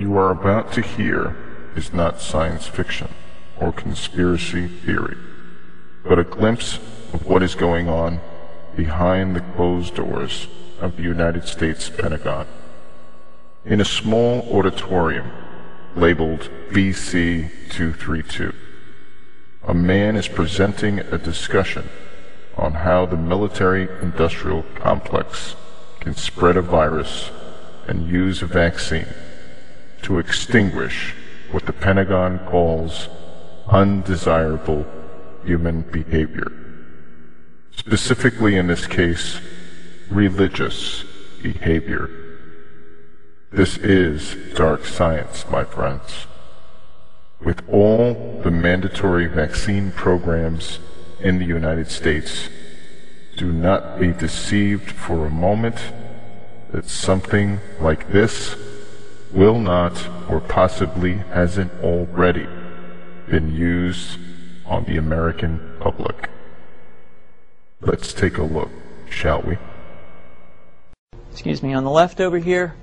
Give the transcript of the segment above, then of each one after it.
you are about to hear is not science fiction or conspiracy theory, but a glimpse of what is going on behind the closed doors of the United States Pentagon. In a small auditorium labeled BC-232, a man is presenting a discussion on how the military-industrial complex can spread a virus and use a vaccine to extinguish what the Pentagon calls undesirable human behavior. Specifically in this case, religious behavior. This is dark science, my friends. With all the mandatory vaccine programs in the United States, do not be deceived for a moment that something like this will not, or possibly hasn't already, been used on the American public. Let's take a look, shall we? Excuse me, on the left over here,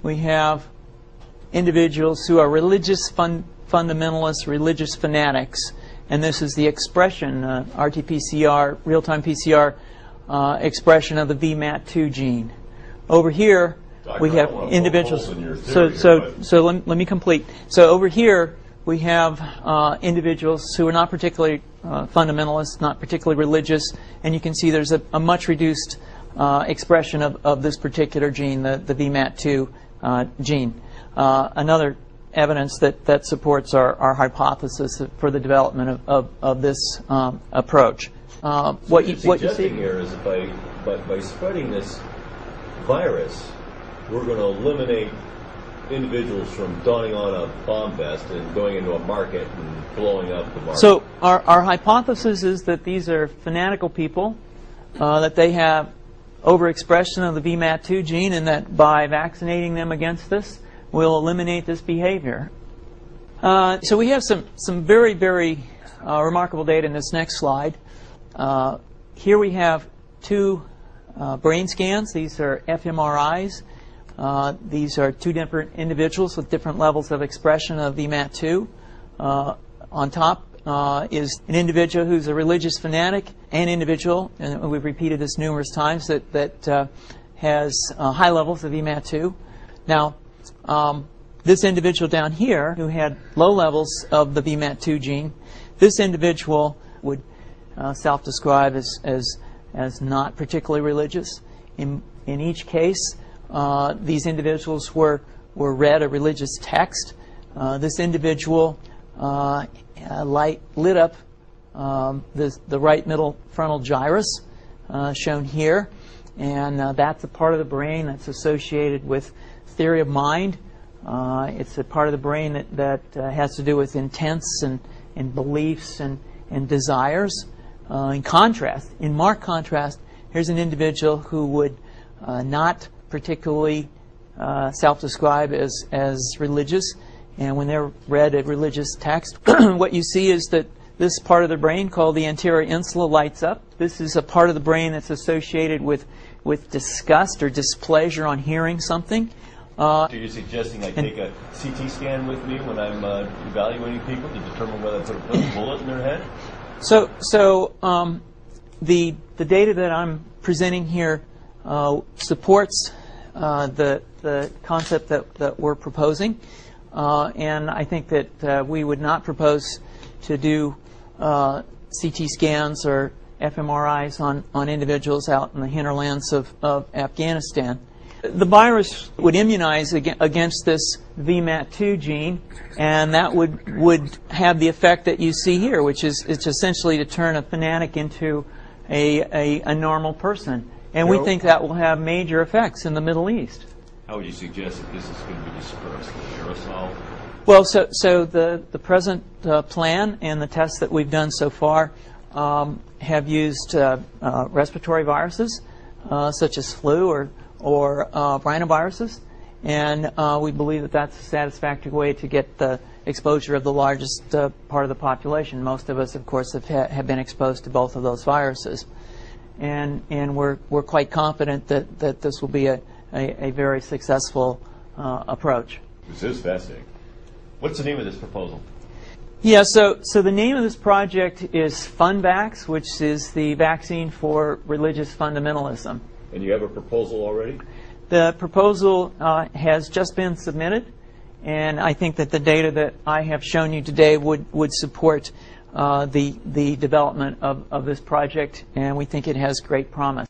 we have individuals who are religious fundamentalists, religious fanatics, and this is the expression, RT-PCR, real-time PCR expression of the VMAT2 gene. Over here, we have individuals. So let me complete. So over here, we have individuals who are not particularly fundamentalists, not particularly religious, and you can see there's a much reduced expression of this particular gene, the VMAT2 gene. Another evidence that supports our hypothesis for the development of this approach. What you see here is by spreading this virus, we're going to eliminate individuals from donning on a bomb vest and going into a market and blowing up the market. So our hypothesis is that these are fanatical people, that they have overexpression of the VMAT2 gene, and that by vaccinating them against this, we'll eliminate this behavior. So we have some very, very remarkable data in this next slide. Here we have two brain scans. These are fMRIs. These are two different individuals with different levels of expression of VMAT2. On top is an individual who's a religious fanatic, an individual, and we've repeated this numerous times, that has high levels of VMAT2. Now, this individual down here who had low levels of the VMAT2 gene, this individual would self-describe as not particularly religious. In each case, these individuals were read a religious text. This individual lit up the right middle frontal gyrus, shown here, and that's a part of the brain that's associated with theory of mind. It's a part of the brain that has to do with intents and beliefs and desires. In marked contrast, here's an individual who would not particularly self-describe as religious, and when they're read a religious text, what you see is that this part of the brain called the anterior insula lights up. This is a part of the brain that's associated with disgust or displeasure on hearing something. So you're suggesting I take a CT scan with me when I'm evaluating people to determine whether I put a bullet in their head? So the data that I'm presenting here supports the concept that we're proposing, and I think that we would not propose to do CT scans or fMRIs on individuals out in the hinterlands of Afghanistan. The virus would immunize against this VMAT2 gene, and that would have the effect that you see here, which is it's essentially to turn a fanatic into a normal person. And we think that will have major effects in the Middle East. How would you suggest that this is going to be dispersed? Aerosol? Well, so the present plan and the tests that we've done so far have used respiratory viruses such as flu or rhinoviruses, and we believe that that's a satisfactory way to get the exposure of the largest part of the population. Most of us, of course, have been exposed to both of those viruses, and we're quite confident that this will be a very successful approach. This is fascinating. What's the name of this proposal? Yeah, so the name of this project is FunVax, which is the vaccine for religious fundamentalism. And you have a proposal already? The proposal has just been submitted, and I think that the data that I have shown you today would support the development of this project, and we think it has great promise.